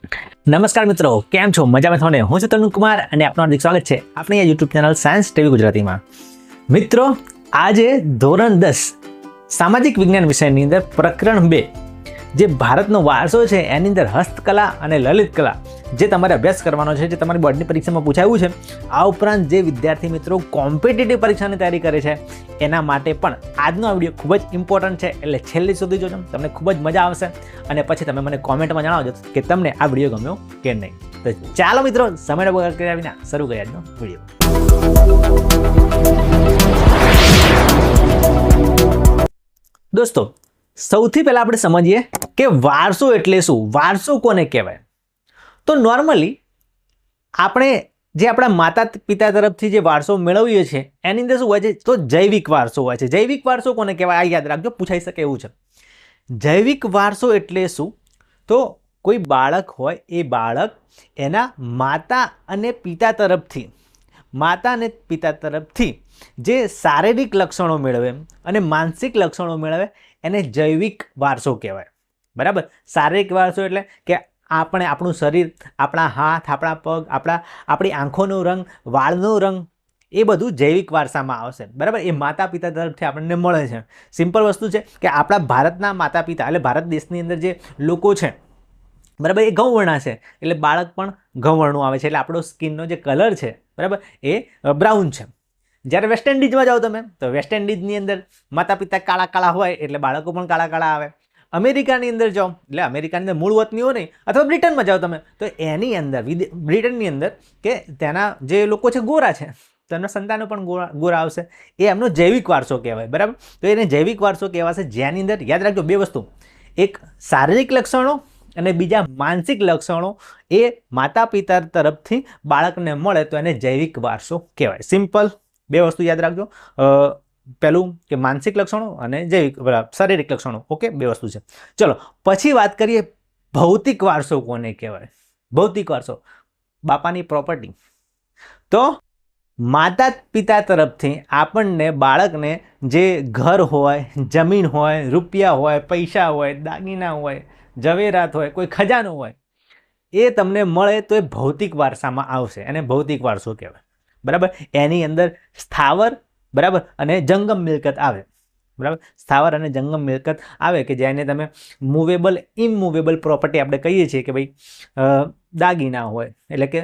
નમસ્કાર મિત્રો, કેમ છો? મજામાં છો ને? હું છું તરુણ કુમાર અને આપનું હાર્દિક સ્વાગત છે આપણી આ યુટ્યુબ ચેનલ સાયન્સ ટીવી ગુજરાતીમાં. મિત્રો, આજે ધોરણ 10 સામાજિક વિજ્ઞાન વિષયની અંદર પ્રકરણ 2 જે ભારતનો વારસો છે એની અંદર હસ્તકલા અને લલિત કલા જે તમારે અભ્યાસ કરવાનો છે, જે તમારી બોર્ડની પરીક્ષામાં પૂછાયું છે, આ ઉપરાંત જે વિદ્યાર્થી મિત્રો કોમ્પિટિટિવ પરીક્ષાની તૈયારી કરે છે એના માટે પણ આજનો આ વિડીયો ખૂબ જ ઇમ્પોર્ટન્ટ છે. એટલે છેલ્લે સુધી જોજો, તમને ખૂબ જ મજા આવશે અને પછી તમે મને કોમેન્ટમાં જણાવજો કે તમને આ વિડીયો ગમ્યો કે નહીં. તો ચાલો મિત્રો, સમયનો બગાડ કર્યા વિના શરૂ કરીએ આજનો વિડીયો. દોસ્તો, સૌથી પહેલા આપણે સમજીએ કે વારસો એટલે શું, વારસો કોને કહેવાય. તો નોર્મલી આપણે જે આપણા માતા પિતા તરફથી જે વારસો મેળવીએ છીએ એની અંદર શું હોય છે, તો જૈવિક વારસો હોય છે. જૈવિક વારસો કોને કહેવાય આ યાદ રાખજો, પૂછાઈ શકે એવું છે. જૈવિક વારસો એટલે શું, તો કોઈ બાળક હોય એ બાળક એના માતા અને પિતા તરફથી જે શારીરિક લક્ષણો મેળવે અને માનસિક લક્ષણો મેળવે એને જૈવિક વારસો કહેવાય. બરાબર. શારીરિક વારસો એટલે કે આપણે આપણું શરીર, આપણા હાથ, આપણા પગ, આપણી આંખોનો રંગ, વાળનો રંગ, એ બધું જૈવિક વારસામાં આવશે. બરાબર. એ માતા પિતા તરફથી આપણને મળે છે. સિમ્પલ વસ્તુ છે કે આપણા ભારતના માતા પિતા એટલે ભારત દેશની અંદર જે લોકો છે, બરાબર, એ ગૌવર્ણા છે એટલે બાળક પણ ગૌવર્ણું આવે છે. એટલે આપણો સ્કિનનો જે કલર છે, બરાબર, એ બ્રાઉન છે. જ્યારે વેસ્ટ ઇન્ડિઝમાં જાઓ તમે તો વેસ્ટ ઇન્ડિઝની અંદર માતા પિતા કાળા કાળા હોય એટલે બાળકો પણ કાળા કાળા આવે. અમેરિકાની અંદર જાઓ એટલે અમેરિકાની અંદર મૂળ વતનીઓ નહીં, અથવા બ્રિટનમાં જાઓ તમે તો એની અંદર બ્રિટનની અંદર કે ત્યાંના જે લોકો છે ગોરા છે તો એમના સંતાનો પણ ગોરા આવશે. એ એમનો જૈવિક વારસો કહેવાય. બરાબર. તો એને જૈવિક વારસો કહેવાશે, જેની અંદર યાદ રાખજો બે વસ્તુ, એક શારીરિક લક્ષણો અને બીજા માનસિક લક્ષણો એ માતા પિતા તરફથી બાળકને મળે તો એને જૈવિક વારસો કહેવાય. સિમ્પલ બે વસ્તુ યાદ રાખજો, પહેલું કે માનસિક લક્ષણો અને જૈવિક શારીરિક લક્ષણો. ઓકે, બે વસ્તુ છે. ચલો પછી વાત કરીએ ભૌતિક વારસો કોને કહેવાય. ભૌતિક વારસો, બાપાની પ્રોપર્ટી. તો માતા પિતા તરફથી આપણને બાળકને જે ઘર હોય, જમીન હોય, રૂપિયા હોય, પૈસા હોય, દાગીના હોય, ઝવેરાત હોય, કોઈ ખજાનો હોય, એ તમને મળે તો એ ભૌતિક વારસામાં આવશે. એને ભૌતિક વારસો કહેવાય. બરાબર. એની અંદર સ્થાવર, બરાબર, અને જંગમ મિલકત આવે. બરાબર. સ્થાવર અને જંગમ મિલકત આવે કે જેને તમે મૂવેબલ ઇમૂવેબલ પ્રોપર્ટી આપણે કહીએ છીએ કે ભાઈ દાગીના હોય એટલે કે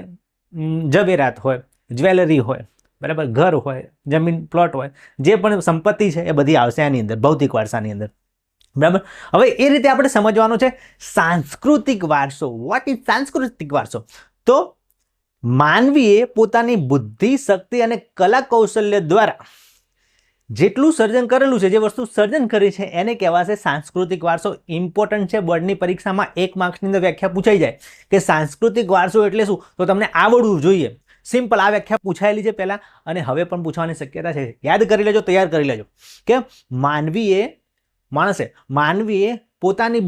ઝવેરાત હોય, જ્વેલરી હોય, બરાબર, ઘર હોય, જમીન પ્લોટ હોય, જે પણ સંપત્તિ છે એ બધી આવશે એની અંદર, ભૌતિક વારસાની અંદર. બરાબર. હવે એ રીતે આપણે સમજવાનું છે સાંસ્કૃતિક વારસો. વોટ ઇઝ સાંસ્કૃતિક વારસો? તો માનવીએ પોતાની બુદ્ધિ, શક્તિ અને કલા કૌશલ્ય દ્વારા જેટલું સર્જન કરેલું છે, જે વસ્તુ સર્જન કરી છે એને કહેવાશે સાંસ્કૃતિક વારસો. ઇમ્પોર્ટન્ટ છે, બોર્ડની પરીક્ષામાં 1 માર્ક્સની અંદર વ્યાખ્યા પૂછાઈ જાય કે સાંસ્કૃતિક વારસો એટલે શું, તો તમને આવડવું જોઈએ. સિમ્પલ આ વ્યાખ્યા પૂછાયેલી છે પહેલા અને હવે પણ પૂછવાની શક્યતા છે. યાદ કરી લેજો, તૈયાર કરી લેજો કે માનવીએ પોતાની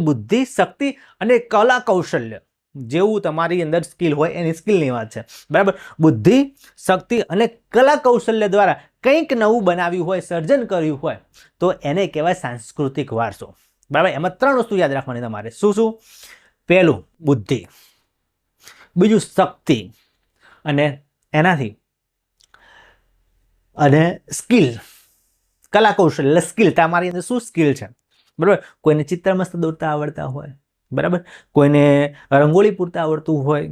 બુદ્ધિ, શક્તિ અને કલા કૌશલ્ય, જેવું તમારી અંદર સ્કિલ હોય એની સ્કિલની વાત છે. બરાબર. બુદ્ધિ, શક્તિ અને કલા કૌશલ્ય દ્વારા કંઈક નવું બનાવ્યું હોય, સર્જન કર્યું હોય તો એને કહેવાય સાંસ્કૃતિક વારસો. બરાબર. એમાં 3 વસ્તુ યાદ રાખવાની તમારે. શું? પહેલું બુદ્ધિ, બીજું શક્તિ અને એનાથી અને સ્કિલ, કલા કૌશલ્ય, સ્કિલ. તમારી અંદર શું સ્કિલ છે? બરાબર. કોઈને ચિત્ર મસ્ત દોરતા આવડતા હોય, બરાબર, કોઈને રંગોળી પૂરતા આવડતું હોય,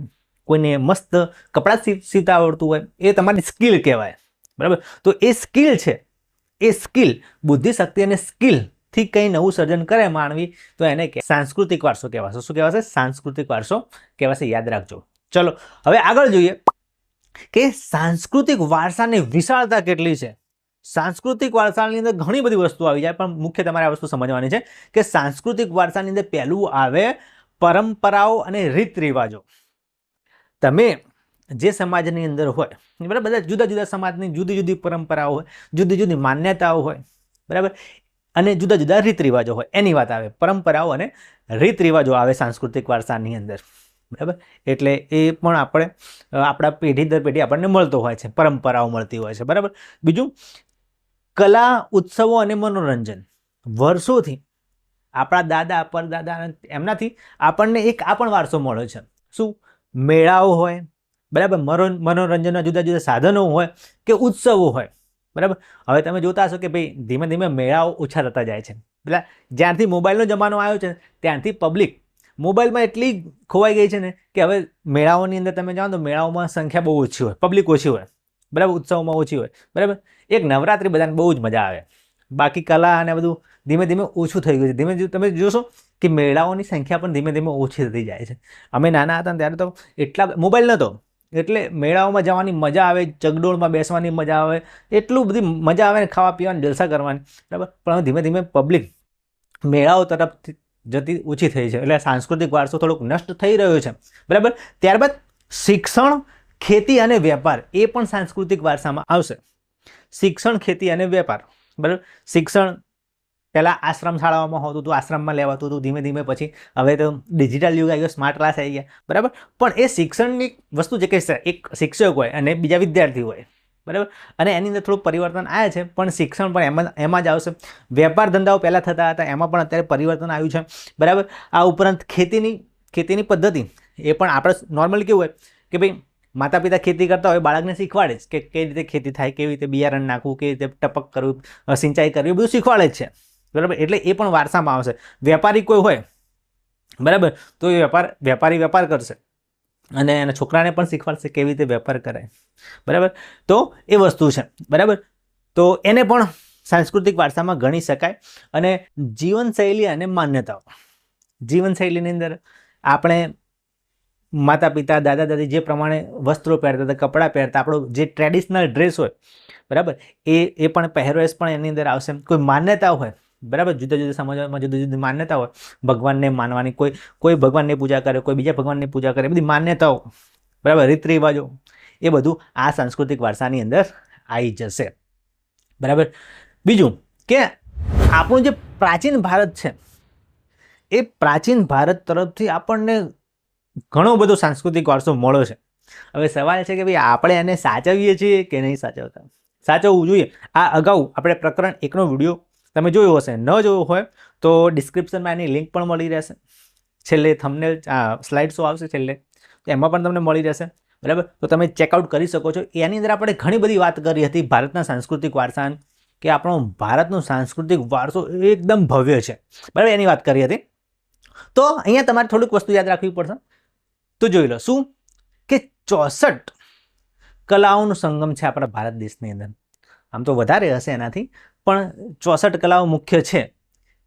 કોઈને મસ્ત કપડાં સીવતા આવડતું હોય, એ તમારી સ્કિલ કહેવાય. બરાબર. તો એ સ્કિલ છે, એ સ્કિલ, બુદ્ધિ, શક્તિ અને સ્કિલથી કંઈ નવું સર્જન કરે માનવી તો એને સાંસ્કૃતિક વારસો કહેવાશે. શું કહેવાશે? સાંસ્કૃતિક વારસો કહેવાશે. યાદ રાખજો. ચલો હવે આગળ જોઈએ કે સાંસ્કૃતિક વારસાની વિશાળતા કેટલી છે. સાંસ્કૃતિક વારસાની અંદર ઘણી બધી વસ્તુ આવી જાય, પણ મુખ્ય તમારે આ વસ્તુ સમજવાની છે કે સાંસ્કૃતિક વારસાની અંદર પહેલું આવે પરંપરાઓ અને રીત રિવાજો. તમે જે સમાજની અંદર હોય, બરાબર, બધા જુદા જુદા સમાજની જુદી જુદી પરંપરાઓ હોય, જુદી જુદી માન્યતાઓ હોય, બરાબર, અને જુદા જુદા રીત રિવાજો હોય, એની વાત આવે. પરંપરાઓ અને રીત રિવાજો આવે સાંસ્કૃતિક વારસાની અંદર. બરાબર. એટલે એ પણ આપણે આપણા પેઢી દર પેઢી આપણને મળતો હોય છે, પરંપરાઓ મળતી હોય છે. બરાબર. બીજું કલા, ઉત્સવો અને મનોરંજન. વર્ષોથી આપણા દાદા પરદાદા એમનાથી આપણને એક આ પણ વારસો મળ્યો છે. શું? મેળાઓ હોય, બરાબર, મનોરંજનના જુદા જુદા સાધનો હોય કે ઉત્સવો હોય, બરાબર. હવે તમે જોતા હશો કે ભાઈ ધીમે ધીમે મેળાઓ ઓછા થતા જાય છે. એટલે જ્યારથી મોબાઈલનો જમાનો આવ્યો છે ત્યારથી પબ્લિક મોબાઈલમાં એટલી ખોવાઈ ગઈ છે ને કે હવે મેળાઓની અંદર તમે જાઓ તો મેળાઓમાં સંખ્યા બહુ ઓછી હોય, પબ્લિક ઓછી હોય, બરાબર, ઉત્સવમાં ઓછી હોય, બરાબર. એક નવરાત્રિ બધાને બહુ જ મજા આવે, બાકી કલા અને બધું ધીમે ધીમે ઓછું થઈ ગયું છે. ધીમે તમે જોશો કે મેળાઓની સંખ્યા પણ ધીમે ધીમે ઓછી થતી જાય છે. અમે નાના હતા ત્યારે તો એટલા મોબાઈલ નહોતો એટલે મેળાઓમાં જવાની મજા આવે, ચગડોળમાં બેસવાની મજા આવે, એટલું બધી મજા આવે ને ખાવા પીવાની જલસા કરવાની, બરાબર. પણ ધીમે ધીમે પબ્લિક મેળાઓ તરફ જતી ઓછી થઈ છે એટલે સાંસ્કૃતિક વારસો થોડોક નષ્ટ થઈ રહ્યો છે, બરાબર. ત્યારબાદ શિક્ષણ, ખેતી અને વેપાર એ પણ સાંસ્કૃતિક વારસામાં આવશે. શિક્ષણ, ખેતી અને વેપાર, બરાબર. શિક્ષણ પહેલાં આશ્રમ શાળાઓમાં હોતું હતું, આશ્રમમાં લેવાતું હતું, ધીમે ધીમે પછી હવે તો ડિજિટલ યુગ આવી ગયો, સ્માર્ટ ક્લાસ આવી ગયા, બરાબર. પણ એ શિક્ષણની વસ્તુ છે કે એક શિક્ષક હોય અને બીજા વિદ્યાર્થી હોય, બરાબર, અને એની અંદર થોડું પરિવર્તન આવ્યા છે. પણ શિક્ષણ પણ એમાં જ આવશે. વેપાર ધંધાઓ પહેલાં થતા હતા એમાં પણ અત્યારે પરિવર્તન આવ્યું છે, બરાબર. આ ઉપરાંત ખેતીની પદ્ધતિ એ પણ આપણે નોર્મલી કેવું હોય કે ભાઈ માતા પિતા ખેતી કરતા હોય, બાળકને શીખવાડે જ કે કેવી રીતે ખેતી થાય, કેવી રીતે બિયારણ નાખવું, કેવી રીતે ટપક કરવું, સિંચાઈ કરવી, બધું શીખવાડે જ છે, બરાબર. એટલે એ પણ વારસામાં આવશે. વેપારી કોઈ હોય, બરાબર, તો એ વેપારી વેપાર કરશે અને એના છોકરાને પણ શીખવાડશે કેવી રીતે વેપાર કરાય, બરાબર. તો એ વસ્તુ છે, બરાબર. તો એને પણ સાંસ્કૃતિક વારસામાં ગણી શકાય. અને જીવનશૈલી અને માન્યતાઓ, જીવનશૈલીની અંદર આપણે માતા પિતા દાદા દાદી જે પ્રમાણે વસ્ત્રો પહેરતા હતા, કપડાં પહેરતા, આપણો જે ટ્રેડિશનલ ડ્રેસ હોય, બરાબર, એ પણ પહેરવેશ પણ એની અંદર આવશે. કોઈ માન્યતા હોય, બરાબર, જુદા જુદા સમાજમાં જુદી જુદી માન્યતા હોય, ભગવાનને માનવાની, કોઈ ભગવાનની પૂજા કરે, કોઈ બીજા ભગવાનની પૂજા કરે, બધી માન્યતાઓ, બરાબર, રીત રિવાજો, એ બધું આ સાંસ્કૃતિક વારસાની અંદર આવી જશે, બરાબર. બીજું કે આપણું જે પ્રાચીન ભારત છે એ પ્રાચીન ભારત તરફથી આપણને ઘણો બધો સાંસ્કૃતિક વારસો મળ્યો છે. હવે સવાલ છે કે ભાઈ આપણે એને સાચવીએ છીએ કે નહીં સાચવતા. સાચવવું જોઈએ. આ અગાઉ આપણે પ્રકરણ 1નો વિડીયો તમે જોયો હશે, ન જોયો હોય તો ડિસ્ક્રિપ્શનમાં એની લિંક પણ મળી રહેશે, છેલ્લે થંબનેલ સ્લાઇડ શો આવશે છેલ્લે, તો એમાં પણ તમને મળી રહેશે, બરાબર. તો તમે ચેકઆઉટ કરી શકો છો. એની અંદર આપણે ઘણી બધી વાત કરી હતી ભારતના સાંસ્કૃતિક વારસાની, કે આપણો ભારતનો સાંસ્કૃતિક વારસો એકદમ ભવ્ય છે, બરાબર, એની વાત કરી હતી. તો અહીંયા તમારે થોડીક વસ્તુ યાદ રાખવી પડશે. તો જોઈ લો શું કે 64 કલાઓનો સંગમ છે આપણા ભારત દેશની અંદર. આમ તો વધારે હશે એનાથી, પણ 64 કલાઓ મુખ્ય છે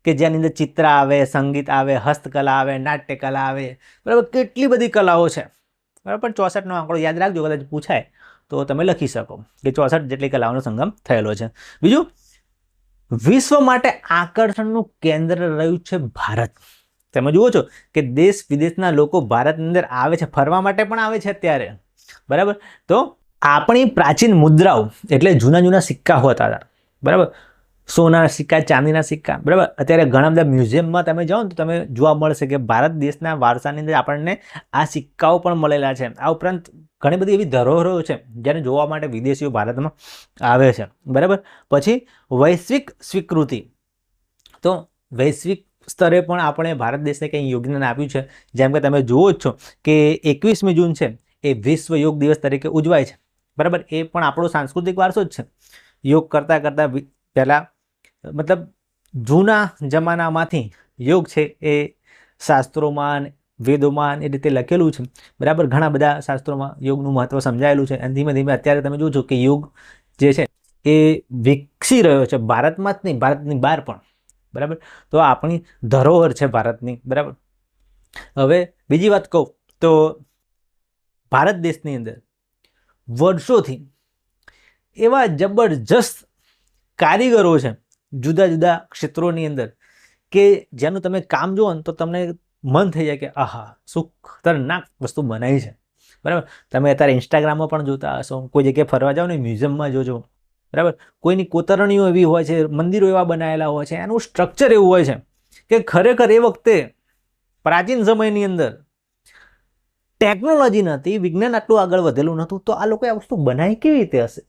કે જેની અંદર ચિત્ર આવે, સંગીત આવે, હસ્તકલા આવે, નાટ્યકલા આવે, બરાબર. કેટલી બધી કલાઓ છે, બરાબર. પણ 64નો આંકડો યાદ રાખજો, કદાચ પૂછાય તો તમે લખી શકો કે 64 જેટલી કલાઓનો સંગમ થયેલો છે. બીજું, વિશ્વ માટે આકર્ષણનું કેન્દ્ર રહ્યું છે ભારત. તમે જુઓ છો કે દેશ વિદેશના લોકો ભારતની અંદર આવે છે, ફરવા માટે પણ આવે છે અત્યારે, બરાબર. તો આપણી પ્રાચીન મુદ્રાઓ એટલે જૂના જૂના સિક્કા હોતા હતા, બરાબર, સોનાના સિક્કા, ચાંદીના સિક્કા, બરાબર. અત્યારે ઘણા બધા મ્યુઝિયમમાં તમે જાઓ ને તો તમે જોવા મળશે કે ભારત દેશના વારસાની અંદર આપણને આ સિક્કાઓ પણ મળેલા છે. આ ઉપરાંત ઘણી બધી એવી ધરોહરો છે જેને જોવા માટે વિદેશીઓ ભારતમાં આવે છે, બરાબર. પછી વૈશ્વિક સ્વીકૃતિ, તો વૈશ્વિક સ્તરે પણ આપણે ભારત દેશને કંઈ યોગદાન આપ્યું છે. જેમ કે તમે જુઓ જ છો કે 21મી જૂન છે એ વિશ્વ યોગ દિવસ તરીકે ઉજવાય છે, બરાબર. એ પણ આપણો સાંસ્કૃતિક વારસો જ છે. યોગ કરતાં પહેલાં મતલબ જૂના જમાનામાંથી યોગ છે એ શાસ્ત્રોમાં, વેદોમાં એ રીતે લખેલું છે, બરાબર. ઘણા બધા શાસ્ત્રોમાં યોગનું મહત્વ સમજાયેલું છે. અને ધીમે ધીમે અત્યારે તમે જુઓ છો કે યોગ જે છે એ વિકસી રહ્યો છે, ભારતમાં જ નહીં, ભારતની બહાર પણ, બરાબર. તો આપણી ધરોહર છે ભારતની, બરાબર. હવે બીજી વાત કહું તો ભારત દેશની અંદર વર્ષોથી એવા જબરજસ્ત કારીગરો છે જુદા જુદા ક્ષેત્રોની અંદર કે જેનું તમે કામ જુઓ ને તો તમને મન થઈ જાય કે આહા શું ખતરનાક વસ્તુ બનાવી છે, બરાબર. તમે અત્યારે ઇન્સ્ટાગ્રામમાં પણ જોતા હશો, કોઈ જગ્યાએ ફરવા જાઓ ને મ્યુઝિયમમાં જોજો, બરાબર. કોઈની કોતરણીઓ એવી હોય છે, મંદિરો એવા બનાવેલા હોય છે, એનું સ્ટ્રક્ચર એવું હોય છે કે ખરેખર એ વખતે પ્રાચીન સમયની અંદર ટેકનોલોજી નથી, વિજ્ઞાન આટલું આગળ વધેલું નહોતું, તો આ લોકો આ વસ્તુ બનાવી કેવી રીતે હશે?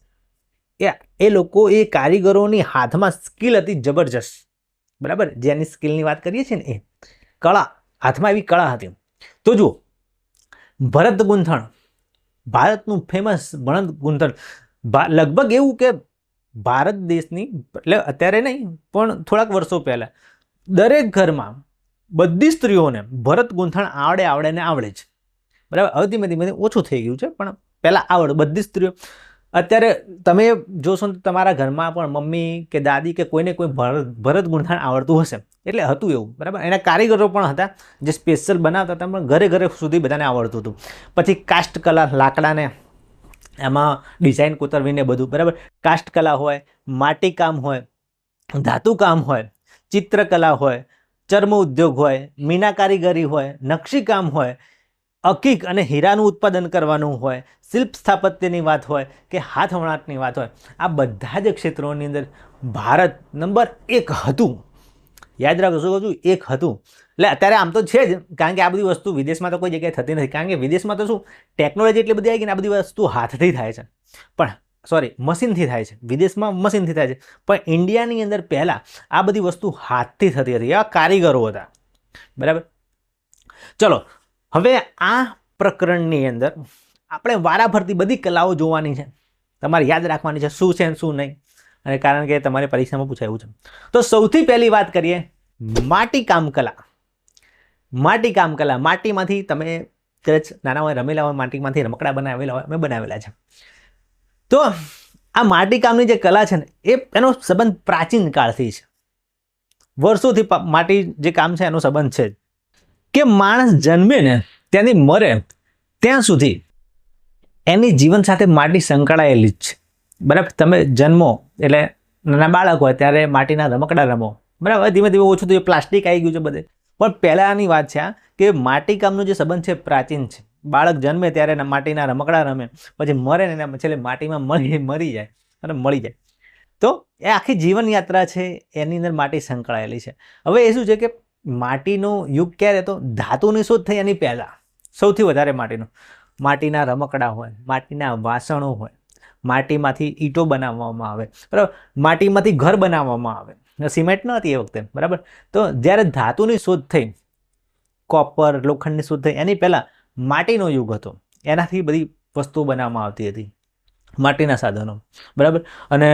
એ લોકો, એ કારીગરોની હાથમાં સ્કિલ હતી જબરજસ્ત, બરાબર, જેની સ્કિલની વાત કરીએ છીએ ને એ કળા, હાથમાં એવી કળા હતી. તો જુઓ, ભરત ગૂંથણ, ભારતનું ફેમસ ભરત ગૂંથણ, લગભગ એવું કે ભારત દેશની, એટલે અત્યારે નહીં પણ થોડાક વર્ષો પહેલાં દરેક ઘરમાં બધી સ્ત્રીઓને ભરત ગૂંથણ આવડે ને આવડે જ. બરાબર, હવે ધીમે ધીમે ઓછું થઈ ગયું છે, પણ પહેલાં આવડે બધી સ્ત્રીઓ. અત્યારે તમે જોશો ને તમારા ઘરમાં પણ મમ્મી કે દાદી કે કોઈને કોઈ ભરત ગૂંથણ આવડતું હશે, એટલે હતું એવું. બરાબર, એના કારીગરો પણ હતા જે સ્પેશિયલ બનાવતા હતા, પણ ઘરે ઘરે સુધી બધાને આવડતું હતું. પછી કાસ્ટ કલા, લાકડાને એમાં ડિઝાઇન કોતરવીને બધું. બરાબર, કાસ્ટ કલા હોય, માટીકામ હોય, ધાતુકામ હોય, ચિત્રકલા હોય, ચર્મ ઉદ્યોગ હોય, મીના કારીગરી હોય, નકશીકામ હોય, અકીક અને હીરાનું ઉત્પાદન કરવાનું હોય, શિલ્પ સ્થાપત્યની વાત હોય કે હાથ વણાટની વાત હોય, આ બધા જ ક્ષેત્રોની અંદર ભારત નંબર 1 હતું. યાદ રાખો, શું કહું છું? 1 હતું. એટલે અત્યારે આમ તો છે જ, કારણ કે આ બધી વસ્તુ વિદેશમાં તો કોઈ જગ્યાએ થતી નથી, કારણ કે વિદેશમાં તો શું ટેકનોલોજી એટલી બધી આવી ગઈ ને, આ બધી વસ્તુ હાથથી થાય છે, પણ સોરી મશીનથી થાય છે. વિદેશમાં મશીનથી થાય છે, પણ ઇન્ડિયાની અંદર પહેલાં આ બધી વસ્તુ હાથથી થતી હતી, એવા કારીગરો હતા. બરાબર, ચલો હવે આ પ્રકરણની અંદર આપણે વારાફરતી બધી કલાઓ જોવાની છે, તમારે યાદ રાખવાની છે શું છે શું નહીં, અને કારણ કે તમારે પરીક્ષામાં પૂછાયું છે. તો સૌથી પહેલી વાત કરીએ માટીકામ કલા. માટીકામ કલા, માટીમાંથી તમે કદાચ નાના હોય રમેલા હોય, માટીમાંથી રમકડા બનાવેલા હોય, મેં બનાવેલા છે. તો આ માટીકામની જે કલા છે ને, એનો સંબંધ પ્રાચીન કાળથી છે. વર્ષોથી માટી જે કામ છે એનો સંબંધ છે કે માણસ જન્મે ને ત્યાંથી મરે ત્યાં સુધી એની જીવન સાથે માટી સંકળાયેલી જ છે. બરાબર, તમે જન્મો એટલે નાના બાળક હોય ત્યારે માટીના રમકડા રમો. બરાબર, ધીમે ધીમે ઓછું થયું, પ્લાસ્ટિક આવી ગયું છે બધે, પણ પહેલાંની વાત છે આ કે માટીકામનો જે સંબંધ છે પ્રાચીન છે. બાળક જન્મે ત્યારે માટીના રમકડા રમે, પછી મરે ને છેલ્લે માટીમાં મરી જાય અને મળી જાય. તો એ આખી જીવન યાત્રા છે, એની અંદર માટી સંકળાયેલી છે. હવે એ શું છે કે માટીનો યુગ ક્યારે? તો ધાતુની શોધ થઈ એની પહેલાં સૌથી વધારે માટીના રમકડા હોય, માટીના વાસણો હોય, માટીમાંથી ઈંટો બનાવવામાં આવે. બરાબર, માટીમાંથી ઘર બનાવવામાં આવે, સિમેન્ટ ન હતી એ વખતે. બરાબર, તો જ્યારે ધાતુની શોધ થઈ, કોપર લોખંડની શોધ થઈ, એની પહેલાં માટીનો યુગ હતો. એનાથી બધી વસ્તુઓ બનાવવામાં આવતી હતી, માટીના સાધનો. બરાબર, અને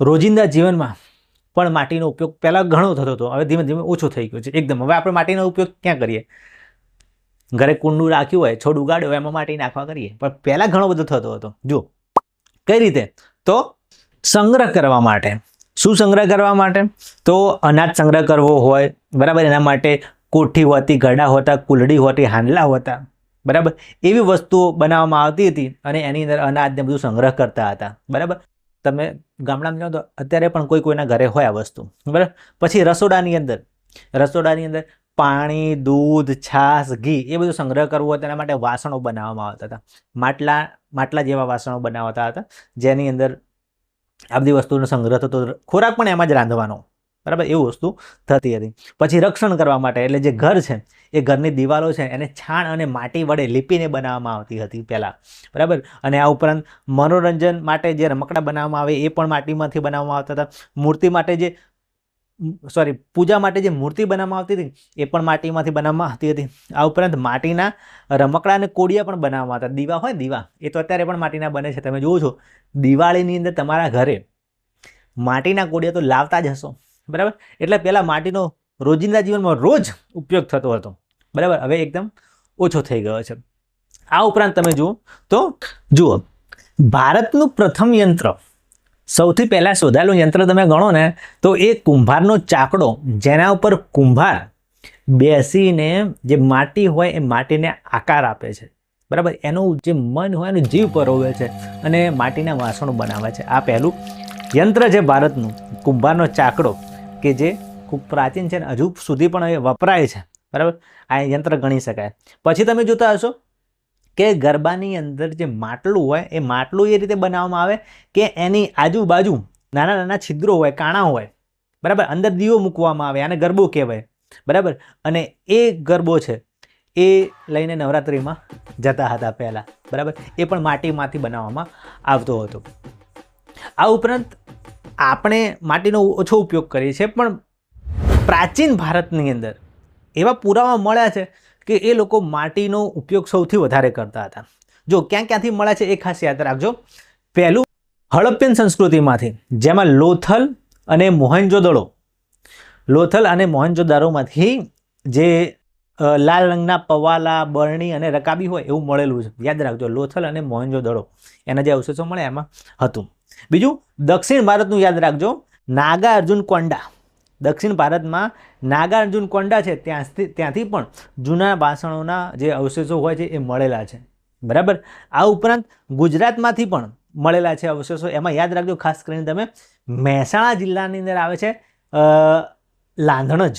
રોજિંદા જીવનમાં પણ માટીનો ઉપયોગ પહેલાં ઘણો થતો હતો, હવે ધીમે ધીમે ઓછો થઈ ગયો છે એકદમ. હવે આપણે માટીનો ઉપયોગ ક્યાં કરીએ? ઘરે કુંડું રાખ્યું હોય, છોડ ઉગાડ્યો હોય, એમાં માટી નાખવા કરીએ, પણ પહેલાં ઘણો બધો થતો હતો. જો કઈ રીતે? તો સંગ્રહ કરવા માટે. શું સંગ્રહ કરવા માટે? તો અનાજ સંગ્રહ કરવો હોય, બરાબર, એના માટે કોઠી હોતી, ઘડા હોતા, કુલડી હોતી, હાંડલા હોતા. બરાબર, એવી વસ્તુઓ બનાવવામાં આવતી હતી અને એની અંદર અનાજને બધું સંગ્રહ કરતા હતા. બરાબર, તમે ગામડામાં જાઓ તો અત્યારે પણ કોઈના ઘરે હોય આ વસ્તુ. બરાબર, પછી રસોડાની અંદર પાણી, દૂધ, છાશ, ઘી એ બધું સંગ્રહ કરવો હોય તેના માટે વાસણો બનાવવામાં આવતા હતા. માટલા જેવા વાસણો બનાવતા હતા, જેની અંદર આ બધી વસ્તુનો સંગ્રહ થતો. ખોરાક પણ એમાં જ રાંધવાનો. બરાબર, એવું વસ્તુ થતી હતી. પછી રક્ષણ કરવા માટે, એટલે જે ઘર છે એ ઘરની દિવાલો છે એને છાણ અને માટી વડે લીપીને બનાવવામાં આવતી હતી પહેલાં. બરાબર, અને આ ઉપરાંત મનોરંજન માટે જે રમકડા બનાવવામાં આવે એ પણ માટીમાંથી બનાવવામાં આવતા હતા. મૂર્તિ માટે પૂજા માટે જે મૂર્તિ બનાવવામાં આવતી હતી એ પણ માટીમાંથી બનાવવામાં આવતી હતી. આ ઉપરાંત માટીના રમકડા અને કોડિયા પણ બનાવવામાં આવતા. દીવા હોય, દીવા એ તો અત્યારે પણ માટીના બને છે. તમે જુઓ છો દિવાળીની અંદર તમારા ઘરે માટીના કોડિયા તો લાવતા જ હશો. બરાબર, એટલે પહેલાં માટીનો રોજિંદા જીવનમાં રોજ ઉપયોગ થતો હતો. બરાબર, હવે એકદમ ઓછો થઈ ગયો છે. આ ઉપરાંત તમે જુઓ ભારતનું પ્રથમ યંત્ર, સૌથી પહેલાં શોધાયેલું યંત્ર તમે ગણો ને તો એ કુંભારનો ચાકડો, જેના ઉપર કુંભાર બેસીને જે માટી હોય એ માટીને આકાર આપે છે. બરાબર, એનું જે મન હોય એનું જીવ પરોવે છે અને માટીના વાસણો બનાવે છે. આ પહેલું યંત્ર છે ભારતનું, કુંભારનો ચાકડો, કે જે ખૂબ પ્રાચીન છે ને હજુ સુધી પણ એ વપરાય છે. બરાબર, આ યંત્ર ગણી શકાય. પછી તમે જોતા હશો કે ગરબાની અંદર જે માટલું હોય એ માટલું એ રીતે બનાવવામાં આવે કે એની આજુબાજુ નાના નાના છિદ્રો હોય, કાણા હોય. બરાબર, અંદર દીવો મૂકવામાં આવે, આને ગરબો કહેવાય. બરાબર, અને એ ગરબો છે એ લઈને નવરાત્રિમાં જતા હતા પહેલાં. બરાબર, એ પણ માટીમાંથી બનાવવામાં આવતો હતો. આ ઉપરાંત આપણે માટીનો ઓછો ઉપયોગ કરીએ છીએ, પણ પ્રાચીન ભારતની અંદર એવા પુરાવા મળ્યા છે કે એ લોકો માટીનો ઉપયોગ સૌથી વધારે કરતા હતા. જો ક્યાંથી મળ્યા છે એ ખાસ યાદ રાખજો. પહેલું હડપ્પન સંસ્કૃતિમાંથી, જેમાં લોથલ અને મોહેન્જો-દારોમાંથી જે લાલ રંગના પવાલા, બરણી અને રકાબી હોય એવું મળેલું છે. યાદ રાખજો, લોથલ અને મોહેન્જો-દડો એના જે અવશેષો મળે એમાં હતું. બીજું દક્ષિણ ભારતનું યાદ રાખજો, નાગાર્જુનકોંડા. દક્ષિણ ભારતમાં નાગાર્જુનકોંડા છે, ત્યાંથી પણ જૂના વાસણોના જે અવશેષો હોય છે એ મળેલા છે. બરાબર. આ ઉપરાંત ગુજરાતમાંથી પણ મળેલા છે અવશેષો. એમાં યાદ રાખજો, ખાસ કરીને તમે મહેસાણા જિલ્લાની અંદર આવે છે લાંધણજ.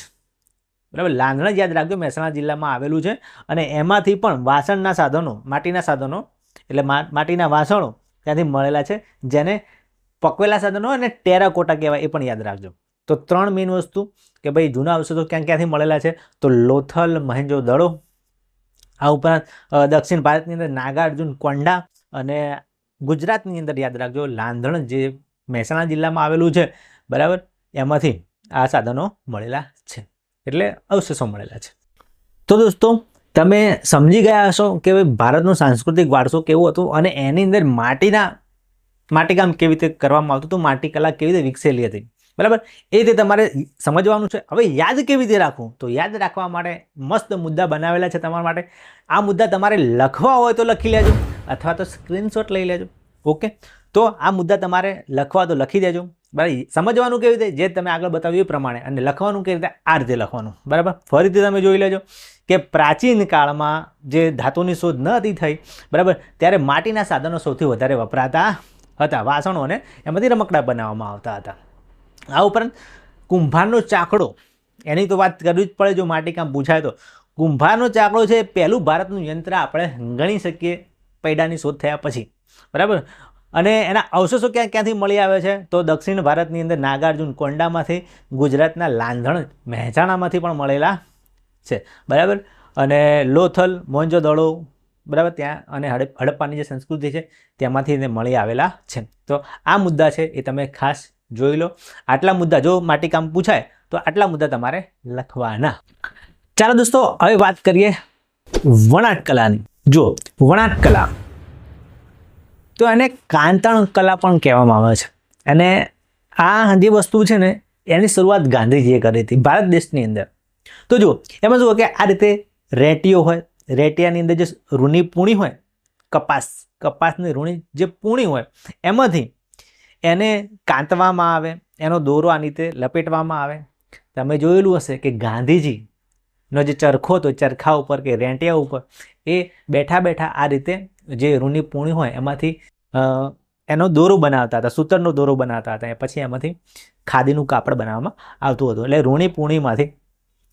બરાબર, લાંધણજ યાદ રાખજો, મહેસાણા જિલ્લામાં આવેલું છે. અને એમાંથી પણ વાસણના સાધનો, માટીના સાધનો એટલે માટીના વાસણો ત્યાંથી મળેલા છે, જેને પકવેલા સાધનો અને ટેરાકોટા કહેવાય, એ પણ યાદ રાખજો. તો 3 મેઇન વસ્તુ કે ભાઈ જૂના અવશેષો ક્યાંથી મળેલા છે, તો લોથલ, મોહેન્જો-દડો. આ ઉપરાંત દક્ષિણ ભારતની અંદર નાગાર્જુનકોંડા અને ગુજરાતની અંદર યાદ રાખજો લાંધણ, જે મહેસાણા જિલ્લામાં આવેલું છે. બરાબર, એમાંથી આ સાધનો મળેલા છે, એટલે અવશેષો મળેલા છે. તો દોસ્તો, તમે સમજી ગયા હશો કે ભારતનો સાંસ્કૃતિક વારસો કેવો હતો અને એની અંદર માટીકામ કેવી રીતે કરવામાં આવતું હતું, માટીકલા કેવી રીતે વિકસેલી હતી. બરાબર, એ રીતે તમારે સમજવાનું છે. હવે યાદ કેવી રીતે રાખવું, તો યાદ રાખવા માટે મસ્ત મુદ્દા બનાવેલા છે તમારા માટે. આ મુદ્દા તમારે લખવા હોય તો લખી લેજો, અથવા તો સ્ક્રીનશોટ લઈ લેજો. ઓકે, તો આ મુદ્દા તમારે લખવા તો લખી દેજો. બરાબર, સમજવાનું કેવી રીતે, જે તમે આગળ બતાવ્યું એ પ્રમાણે, અને લખવાનું કેવી રીતે, આ રીતે લખવાનું. બરાબર, ફરીથી તમે જોઈ લેજો કે પ્રાચીન કાળમાં જે ધાતુની શોધ ન હતી થઈ, બરાબર, ત્યારે માટીના સાધનો સૌથી વધારે વપરાતા હતા. વાસણો અને એમાંથી રમકડા બનાવવામાં આવતા હતા. આ ઉપરાંત કુંભારનો ચાકડો, એની તો વાત કરવી જ પડે જો માટીકામ પૂછાય તો. કુંભારનો ચાકડો છે પહેલું ભારતનું યંત્ર આપણે ગણી શકીએ પૈડાની શોધ થયા પછી. બરાબર, અને એના અવશેષો ક્યાંથી મળી આવે છે, તો દક્ષિણ ભારતની અંદર નાગાર્જુનકોંડામાંથી, ગુજરાતના લાંધણ, મહેસાણામાંથી પણ મળેલા છે. બરાબર, અને લોથલ, મોહેન્જો-દડો, બરાબર, ત્યાં અને હડપ્પાની જે સંસ્કૃતિ છે તેમાંથી મળી આવેલા છે. તો આ મુદ્દા છે એ તમે ખાસ જોઈ લો. આટલા મુદ્દા, જો માટીકામ પૂછાય તો આટલા મુદ્દા તમારે લખવાના. ચાલો દોસ્તો, હવે વાત કરીએ વણાટ કલાની. જો વણાટ કલા, તો એને કાંતણ કલા પણ કહેવામાં આવે છે. અને આ જે વસ્તુ છે ને, એની શરૂઆત ગાંધીજીએ કરી હતી ભારત દેશની અંદર. તો જો એમાં શું કે આ રીતે રેટીઓ હોય, રેટિયાની અંદર જે રૂની પૂણી હોય, કપાસની રૂની જે પૂણી હોય, એમાંથી એને કાંતવામાં આવે, એનો દોરો આ રીતે લપેટવામાં આવે. તમે જોયેલું હશે કે ગાંધીજીનો જે ચરખો હતો, ચરખા ઉપર કે રેંટિયા ઉપર એ બેઠા બેઠા આ રીતે જે રૂની પૂણી હોય એમાંથી એનો દોરો બનાવતા હતા, સૂતરનો દોરો બનાવતા હતા. પછી એમાંથી ખાદીનું કાપડ બનાવવામાં આવતું હતું. એટલે રૂની પૂણીમાંથી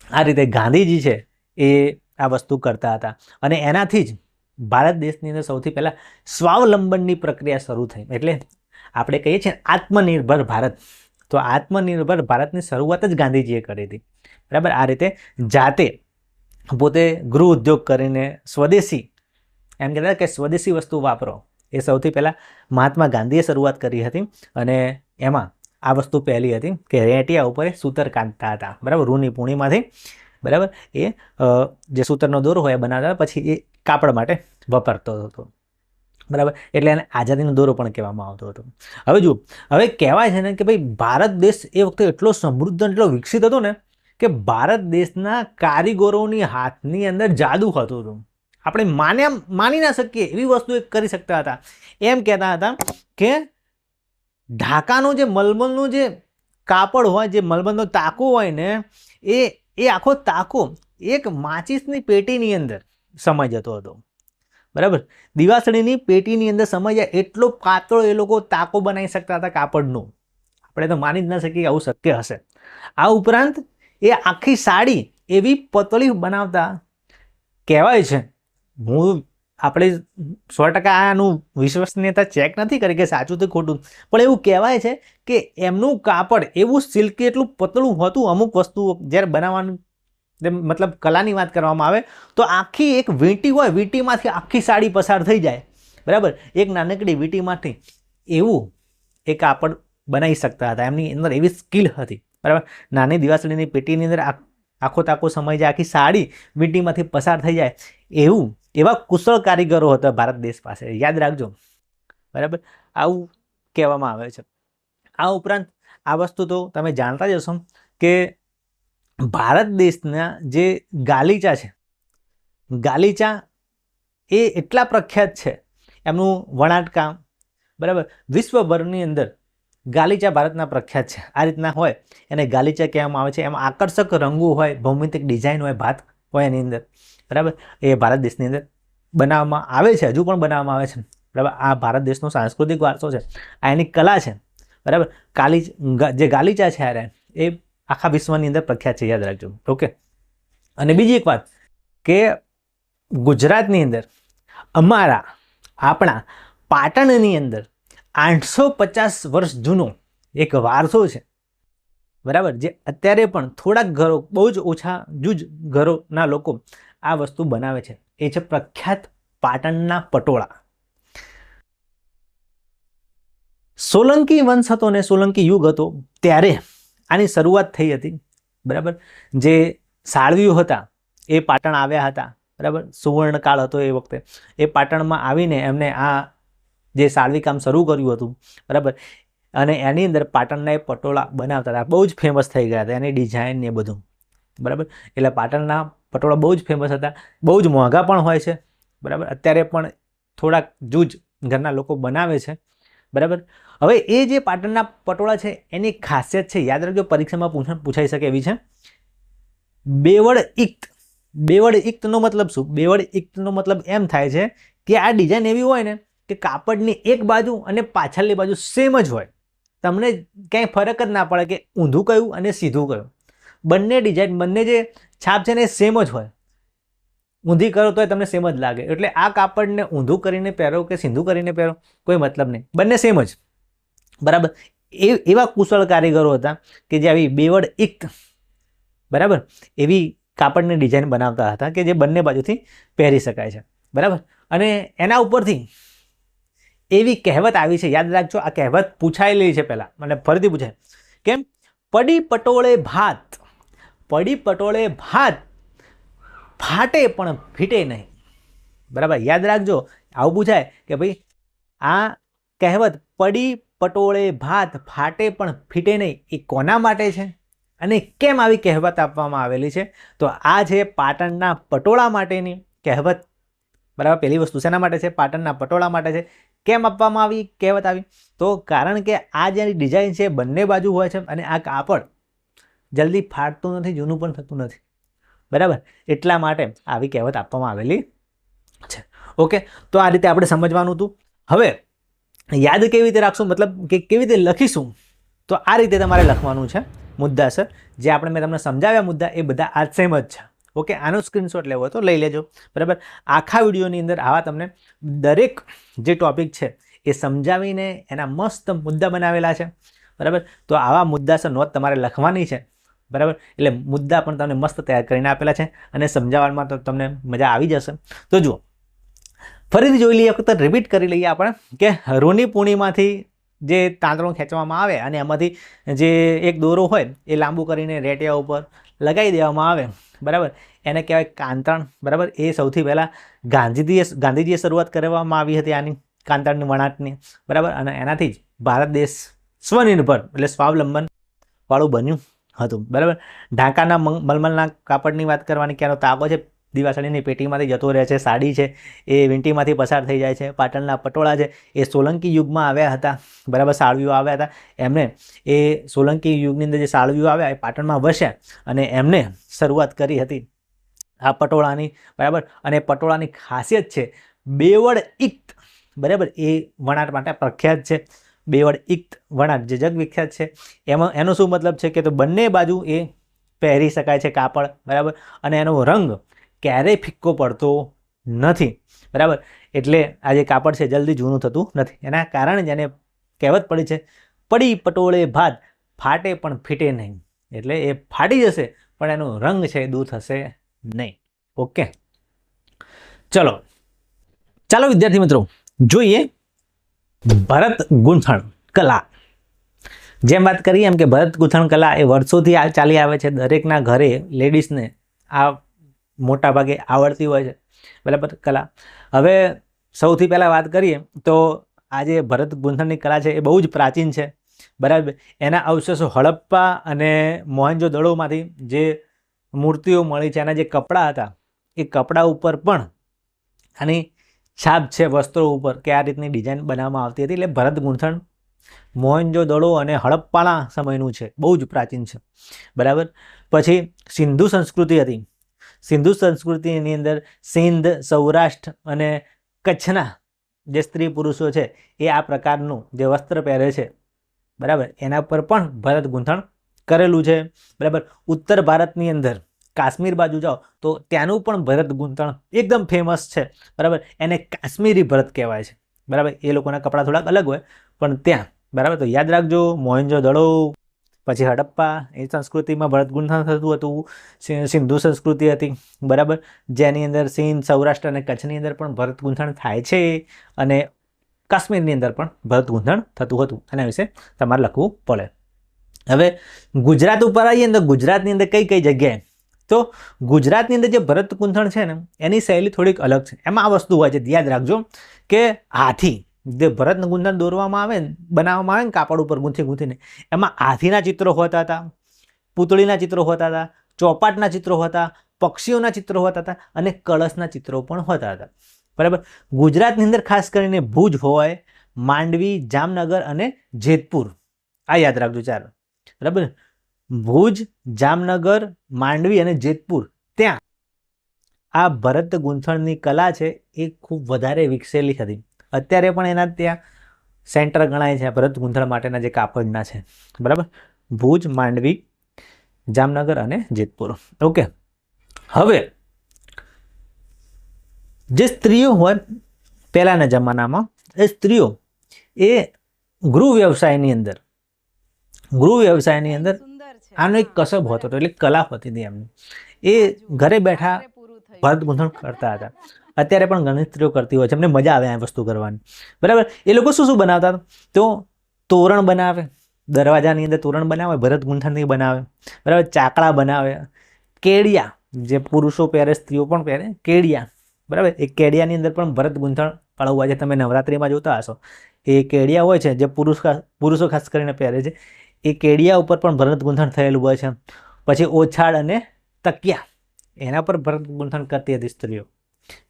આ રીતે ગાંધીજી છે એ આ વસ્તુ કરતા હતા. અને એનાથી જ ભારત દેશની અંદર સૌથી પહેલાં સ્વાવલંબનની પ્રક્રિયા શરૂ થઈ. એટલે આપણે કહીએ છીએ આત્મનિર્ભર ભારત, તો આત્મનિર્ભર ભારતની શરૂઆત જ ગાંધીજીએ કરી હતી. બરાબર, આ રીતે જાતે પોતે ગૃહ ઉદ્યોગ કરીને સ્વદેશી, એમ કહેતા કે સ્વદેશી વસ્તુ વાપરો, એ સૌથી પહેલાં મહાત્મા ગાંધીએ શરૂઆત કરી હતી. અને એમાં આ વસ્તુ પહેલી હતી કે રેટિયા ઉપર સૂતર કાંતતા હતા. બરાબર, રૂની પૂણીમાંથી. બરાબર, એ જે સૂતરનો દોરો હોય એ બનાવતા, પછી એ કાપડ માટે વાપરતો હતો. બરાબર, એટલે એને આઝાદીનો દોરો પણ કહેવામાં આવતો હતો. હવે જુઓ, હવે કહેવાય છે ને કે ભાઈ ભારત દેશ એ વખતે એટલો સમૃદ્ધ, એટલો વિકસિત હતો ને કે ભારત દેશના કારીગરોની હાથની અંદર જાદુ હતું હતું. આપણે માની ના શકીએ એવી વસ્તુ એ કરી શકતા હતા. એમ કહેતા હતા કે ઢાકાનું જે મલમલનું જે કાપડ હોય, જે મલમલનો તાકો હોય ને, એ આખો તાકો એક માચીસની પેટીની અંદર સમાઈ જતો હતો. બરાબર, દિવાસળીની પેટીની અંદર સમાઈ જાય એટલો પાતળો એ લોકો તાકો બનાવી શકતા હતા કાપડનું. આપણે તો માની જ ન શકીએ કે આવું શક્ય હશે. આ ઉપરાંત એ આખી સાડી એવી પતળી બનાવતા. કહેવાય છે, આપણે 100% આનું વિશ્વસનીયતા ચેક નથી કરી કે સાચું તો ખોટું, પણ એવું કહેવાય છે કે એમનું કાપડ એવું સિલ્કી, એટલું પતળું હતું. અમુક વસ્તુઓ જ્યારે બનાવવાનું મતલબ કલાની વાત કરવામાં આવે તો આખી એક વીંટી હોય, વીંટીમાંથી આખી સાડી પસાર થઈ જાય. બરાબર, એક નાનકડી વીંટીમાંથી એવું એ કાપડ બનાવી શકતા હતા. એમની અંદર એવી સ્કિલ હતી. બરાબર. નાની દિવાસળીની પેટીની અંદર આખો તાકો સમય જાય, આખી સાડી વીંટીમાંથી પસાર થઈ જાય એવા કુશળ કારીગરો હતા ભારત દેશ પાસે, યાદ રાખજો. બરાબર, આવું કહેવામાં આવે છે. આ ઉપરાંત આ વસ્તુ તો તમે જાણતા જ હશો કે ભારત દેશના જે ગાલીચા છે, ગાલીચા એ એટલા પ્રખ્યાત છે, એમનું વણાટકામ, બરાબર, વિશ્વભરની અંદર ગાલીચા ભારતના પ્રખ્યાત છે. આ રીતના હોય એને ગાલીચા કહેવામાં આવે છે. એમાં આકર્ષક રંગો હોય, ભૌમિતિક ડિઝાઇન હોય, ભાત હોય એની અંદર, બરાબર. એ ભારત દેશની અંદર બનાવવામાં આવે છે, હજુ પણ બનાવવામાં આવે છે, બરાબર. આ ભારત દેશનો સાંસ્કૃતિક વારસો છે, આ એની કલા છે, બરાબર. જે ગાલીચા છે એ આખા વિશ્વની અંદર પ્રખ્યાત છે, યાદ રાખજો. ઓકે. અને બીજી એક વાત કે ગુજરાતની અંદર આપણા પાટણની અંદર 850 વર્ષ જૂનો એક વારસો છે, બરાબર, જે અત્યારે પણ થોડાક ઘરો, બહુ જ ઓછા ઘરોના લોકો આ વસ્તુ બનાવે છે. એ છે પ્રખ્યાત પાટણના પટોળા. સોલંકી વંશ હતો ને સોલંકી યુગ હતો ત્યારે આની શરૂઆત થઈ હતી, બરાબર. જે સાળવીઓ હતા એ પાટણ આવ્યા હતા, બરાબર. સુવર્ણકાળ હતો એ વખતે. એ પાટણમાં આવીને એમને આ જે સાળવી કામ શરૂ કર્યું હતું, બરાબર. અને એની અંદર પાટણના એ પટોળા બનાવતા હતા, બહુ જ ફેમસ થઈ ગયા હતા, એની ડિઝાઇન ને બધું, બરાબર. એટલે પાટણના પટોળા બહુ જ ફેમસ હતા, બહુ જ મોંઘા પણ હોય છે, બરાબર. અત્યારે પણ થોડાક ઘરના લોકો બનાવે છે, બરાબર. હવે એ જે પાટણના પટોળા છે એની ખાસિયત છે, યાદ રાખજો, પરીક્ષામાં પૂછાઈ શકે એવી છે, બેવડ ઇક્ત. બેવડ ઇક્તનો મતલબ શું? બેવડ ઇક્તનો મતલબ એમ થાય છે કે આ ડિઝાઇન એવી હોય ને કે કાપડની એક બાજુ અને પાછળની બાજુ સેમ જ હોય, તમને ક્યાંય ફરક જ ના પડે કે ઊંધું કયું અને સીધું કયું. બંને ડિઝાઇન, બંને જે છાપ છે ને એ સેમ જ હોય. ઊંધી કરો તો તમને સેમ જ લાગે. એટલે આ કાપડને ઊંધું કરીને પહેરો કે સીધું કરીને પહેરો કોઈ મતલબ નહીં, બંને સેમ જ, બરાબર. એવા કુશળ કારીગરો હતા કે જે આવી બેવડ ઇક્ત, બરાબર, એવી કાપડની ડિઝાઇન બનાવતા હતા કે જે બંને બાજુથી પહેરી શકાય છે, બરાબર. અને એના ઉપરથી એવી કહેવત આવી છે, યાદ રાખજો. આ કહેવત પૂછાયેલી છે પહેલાં, મને ફરીથી પૂછાય કેમ? પડી પટોળે ભાત, પડી પટોળે ભાત, ફાટે પણ ફીટે નહીં, બરાબર. યાદ રાખજો, આવું પૂછાય કે ભાઈ આ કહેવત પડી પટોળે ભાત, ફાટે પણ ફીટે નહીં, એ કોના માટે છે અને કેમ આવી કહેવત આપવામાં આવેલી છે? તો આ છે પાટણના પટોળા માટેની કહેવત, બરાબર. પહેલી વસ્તુ શેના માટે છે? પાટણના પટોળા માટે છે. કેમ આપવામાં આવી કહેવત આવી? તો કારણ કે આ જે ડિઝાઇન છે બંને બાજુ હોય છે અને આ કાપડ જલ્દી ફાટતું નથી, જૂનું પણ થતું નથી, બરાબર. એટલા માટે આવી કહેવત આપવામાં આવેલી છે. ઓકે. તો આ રીતે આપણે સમજવાનું હતું. હવે યાદ કેવી રીતે રાખશું, મતલબ કે કેવી રીતે લખીશું? તો આ રીતે તમારે લખવાનું છે મુદ્દાસર. જે મેં તમને સમજાવ્યા મુદ્દા એ બધા આ સેમ જ છે. ઓકે. આનો સ્ક્રીનશોટ લેવો હોય તો લઈ લેજો, બરાબર. આખા વિડીયોની અંદર આવા તમને દરેક જે ટોપિક છે એ સમજાવીને એના મસ્ત મુદ્દા બનાવેલા છે, બરાબર. તો આવા મુદ્દાસર નોટ તમારે લખવાની છે, બરાબર. એટલે મુદ્દા પણ તમને મસ્ત તૈયાર કરીને આપેલા છે અને સમજાવવામાં તો તમને મજા આવી જશે. તો જુઓ, ફરીથી જોઈ લઈએ, વખત રિપીટ કરી લઈએ આપણે કે રૂની પૂણીમાંથી જે તાંતણો ખેંચવામાં આવે અને એમાંથી જે એક દોરો હોય એ લાંબુ કરીને રેટિયા ઉપર લગાવી દેવામાં આવે, બરાબર. એને કહેવાય કાંતણ, બરાબર. એ સૌથી પહેલાં ગાંધીજીએ શરૂઆત કરવામાં આવી હતી આની કાંતણની વણાટની, બરાબર. અને એનાથી જ ભારત દેશ સ્વનિર્ભર એટલે સ્વાવલંબન વાળું બન્યું હતું, બરાબર. ઢાકાના મલમલના કાપડની વાત કરવાની, ક્યાંનો તાકો છે દિવાસળીની પેટીમાંથી જતો રહે છે, સાડી છે એ વીંટીમાંથી પસાર થઈ જાય છે, પાટણના પટોળા છે એ સોલંકી યુગમાં આવ્યા હતા, બરાબર. સાળવીઓ આવ્યા હતા, એમને એ સોલંકી યુગની અંદર જે સાળવીઓ આવ્યા એ પાટણમાં વસ્યા અને એમને શરૂઆત કરી હતી આ પટોળાની, બરાબર. અને પટોળાની ખાસિયત છે બેવડ ઇક્ત, બરાબર. એ વણાટ માટે પ્રખ્યાત છે. બેવડ ઇક્ત વણાટ જે જગ વિખ્યાત છે. એનો શું મતલબ છે કે તો બંને બાજુ એ પહેરી શકાય છે કાપડ, બરાબર. અને એનો રંગ ક્યારેય ફિક્કો પડતો નથી, બરાબર. એટલે આ જે કાપડ છે જલ્દી જૂનું થતું નથી. એના કારણે જ એને કહેવત પડી છે પડી પટોળે ભાત, ફાટે પણ ફીટે નહીં. એટલે એ ફાટી જશે પણ એનો રંગ છે એ દૂર થશે નહીં. ઓકે. ચાલો વિદ્યાર્થી મિત્રો જોઈએ ભરત ગૂંથણ કલા. જેમ વાત કરીએ એમ કે ભરત ગૂંથણ કલા એ વર્ષોથી ચાલી આવે છે. દરેકના ઘરે લેડીઝને આ મોટા ભાગે આવડતી હોય છે, બરાબર, કલા. હવે સૌથી પહેલાં વાત કરીએ તો આ જે ભરત ગૂંથણની કલા છે એ બહુ જ પ્રાચીન છે, બરાબર. એના અવશેષો હડપ્પા અને મોહેંજો-દડોમાંથી જે મૂર્તિઓ મળી છે, એના જે કપડાં હતા એ કપડાં ઉપર પણ આની છાપ છે, વસ્ત્રો ઉપર, કે આ રીતની ડિઝાઇન બનાવવામાં આવતી હતી. એટલે ભરત ગૂંથણ મોહેંજો-દડો અને હડપ્પાના સમયનું છે, બહુ જ પ્રાચીન છે, બરાબર. પછી સિંધુ સંસ્કૃતિ હતી. સિંધુ સંસ્કૃતિની અંદર સિંધ, સૌરાષ્ટ્ર અને કચ્છના જે સ્ત્રી પુરુષો છે એ આ પ્રકારનું જે વસ્ત્ર પહેરે છે, બરાબર, એના પર પણ ભરત ગૂંથણ કરેલું છે, બરાબર. ઉત્તર ભારતની અંદર કાશ્મીર બાજુ જાઓ તો ત્યાંનું પણ ભરત ગૂંથણ એકદમ ફેમસ છે, બરાબર. એને કાશ્મીરી ભરત કહેવાય છે, બરાબર. એ લોકોના કપડાં થોડાક અલગ હોય પણ ત્યાં, બરાબર. તો યાદ રાખજો, મોહેંજો-દડો, પછી હડપ્પા, એ સંસ્કૃતિમાં ભરત ગૂંથણ થતું હતું. સિંધુ સંસ્કૃતિ હતી, બરાબર, જેની અંદર સિંધ, સૌરાષ્ટ્ર અને કચ્છની અંદર પણ ભરત ગૂંથણ થાય છે, અને કાશ્મીરની અંદર પણ ભરત ગૂંથણ થતું હતું. એના વિશે તમારે લખવું પડે. હવે ગુજરાત ઉપર આવીએ તો ગુજરાતની અંદર કઈ કઈ જગ્યાએ, તો ગુજરાતની અંદર જે ભરત ગૂંથણ છે ને એની શૈલી થોડીક અલગ છે. એમાં આ વસ્તુ હોય છે, યાદ રાખજો, કે હાથી જે ભરત ગૂંથણ દોરવામાં આવે ને, બનાવવામાં આવે ને કાપડ ઉપર ગૂંથીને, એમાં હાથીના ચિત્રો હોતા હતા, પૂતળીના ચિત્રો હોતા હતા, ચોપાટના ચિત્રો હતા, પક્ષીઓના ચિત્રો હોતા હતા અને કળશના ચિત્રો પણ હોતા હતા, બરાબર. ગુજરાતની અંદર ખાસ કરીને ભુજ હોય, માંડવી, જામનગર અને જેતપુર, આ યાદ રાખજો, ચાલો, બરાબર. ભુજ, જામનગર, માંડવી અને જેતપુર, ત્યાં આ ભરત ગૂંથણની કલા છે એ ખૂબ વધારે વિકસેલી હતી. અત્યારે પણ એના ત્યાં સેન્ટર ગણાય છે ભરત ગૂંથણ માટેના જે કાપડના છે, બરાબર. ભુજ, માંડવી, જામનગર અને જેતપુર. ઓકે. હવે જે સ્ત્રીઓ હોય પહેલાના જમાનામાં, એ સ્ત્રીઓ એ ગૃહ વ્યવસાયની અંદર આનો એક કસબ હોતો હતો, એટલે કલા હોતી હતી એમની. એ ઘરે બેઠા ભરત ગૂંથણ કરતા હતા. અત્યારે પણ ઘણી સ્ત્રીઓ કરતી હોય છે, એમને મજા આવે આ વસ્તુ કરવાની, બરાબર. એ લોકો શું શું બનાવતા હતા, તો તોરણ બનાવે, દરવાજાની અંદર તોરણ બનાવે, ભરત ગૂંથણથી બનાવે, બરાબર. ચાકડા બનાવે, કેડિયા જે પુરુષો પહેરે, સ્ત્રીઓ પણ પહેરે, કેડિયા, બરાબર. એ કેડિયાની અંદર પણ ભરત ગૂંથણ અળવવા, જે તમે નવરાત્રિમાં જોતા હશો, એ કેડિયા હોય છે જે પુરુષો ખાસ કરીને પહેરે છે, એ કેડિયા ઉપર પણ ભરત ગૂંથણ થયેલું હોય છે. પછી ઓછાડ અને તકિયા, એના પર ભરત ગૂંથણ કરતી હતી સ્ત્રીઓ,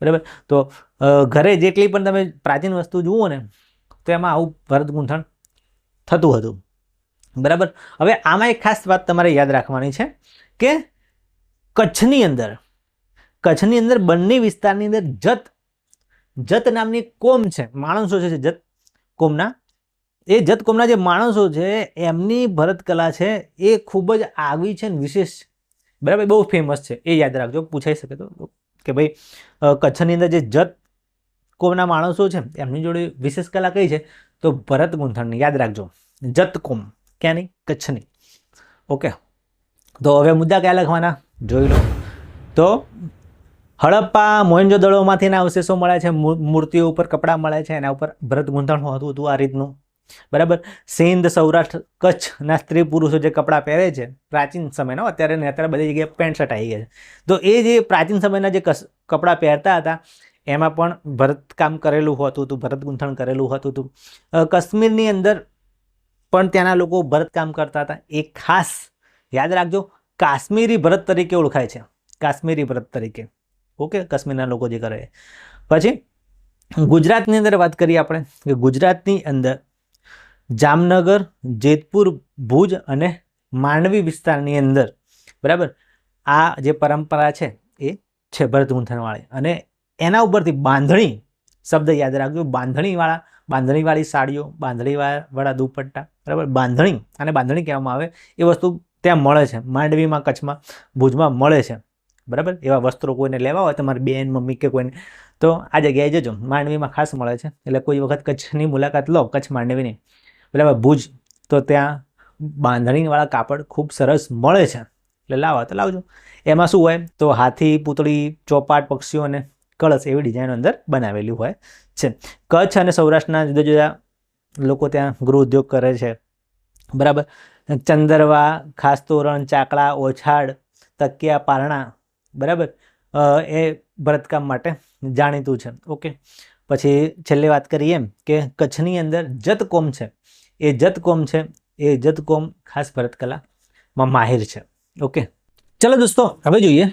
બરાબર. તો ઘરે જેટલી પણ તમે પ્રાચીન વસ્તુ જુઓ ને તો એમાં આવું ભરત ગૂંથણ થતું હતું, બરાબર. હવે આમાં એક ખાસ વાત તમારે યાદ રાખવાની છે કે કચ્છની અંદર બંને વિસ્તારની અંદર જત નામની કોમ છે, માણસો છે, જત કોમના. એ જત કોમના જે માણસો છે એમની ભરત કલા છે એ ખૂબ જ આગવી છે ને વિશેષ, બરાબર, બહુ ફેમસ છે. એ યાદ રાખજો, પૂછાઈ શકે તો કે ભાઈ કચ્છની અંદર જે જત કોમના માણસો છે એમની જોડે વિશેષ કલા કઈ છે, તો ભરત ગૂંથણની. યાદ રાખજો, જત કોમ ક્યાંની, કચ્છની. ઓકે. તો હવે મુદ્દા કયા લખવાના જોઈ લો. તો હડપ્પા, મોહેંજો-દડોમાંથીના અવશેષો મળે છે, મૂર્તિઓ ઉપર કપડાં મળે છે, એના ઉપર ભરત ગૂંથણ હોતું હતું આ રીતનું, બરાબર. સિંધ, સૌરાષ્ટ્ર, કચ્છના સ્ત્રી પુરુષો જે કપડાં પહેરે છે પ્રાચીન સમયનો, અત્યારે બધી જગ્યાએ પેન્ટ શર્ટ આવી ગયા છે, તો એ જે પ્રાચીન સમયના જે કપડાં પહેરતા હતા એમાં પણ ભરતકામ કરેલું હોતું હતું, ભરત ગૂંથણ કરેલું હોતું હતું. કાશ્મીરની અંદર પણ ત્યાંના લોકો ભરતકામ કરતા હતા. એ ખાસ યાદ રાખજો, કાશ્મીરી ભરત તરીકે ઓળખાય છે, કાશ્મીરી ભરત તરીકે. ઓકે, કાશ્મીરના લોકો જે કરે. પછી ગુજરાતની અંદર વાત કરીએ આપણે કે ગુજરાતની અંદર જામનગર, જેતપુર, ભુજ અને માંડવી વિસ્તારની અંદર, બરાબર, આ જે પરંપરા છે એ છે ભરત ગૂંથણવાળી. અને એના ઉપરથી બાંધણી શબ્દ યાદ રાખજો, બાંધણીવાળી સાડીઓ, બાંધણીવાળા દુપટ્ટા, બરાબર. બાંધણી કહેવામાં આવે એ વસ્તુ ત્યાં મળે છે, માંડવીમાં, કચ્છમાં, ભુજમાં મળે છે, બરાબર. એવા વસ્ત્રો કોઈને લેવા હોય તમારી બેન, મમ્મી કે કોઈને, તો આ જગ્યાએ જજો, માંડવીમાં ખાસ મળે છે. એટલે કોઈ વખત કચ્છની મુલાકાત લો, કચ્છ માંડવીની, બરાબર, ભુજ, તો ત્યાં બાંધણીવાળા કાપડ ખૂબ સરસ મળે છે, એટલે લાવો તો લાવજો. એમાં શું હોય તો હાથી, પૂતળી, ચોપાટ, પક્ષીઓ અને કળશ એવી ડિઝાઇનો અંદર બનાવેલી હોય છે. કચ્છ અને સૌરાષ્ટ્રના જુદા જુદા લોકો ત્યાં ગૃહ ઉદ્યોગ કરે છે, બરાબર. ચંદરવા, ખાસ તોરણ, ચાકડા, ઓછાડ, તકિયા, પારણા, બરાબર, એ ભરતકામ માટે જાણીતું છે. ઓકે. પછી છેલ્લે વાત કરીએ એમ કે કચ્છની અંદર જતકોમ છે, એ જતકોમ છે, એ જતકોમ ખાસ ભરતકલામાં માહિર છે. ઓકે. ચલો દોસ્તો, હવે જોઈએ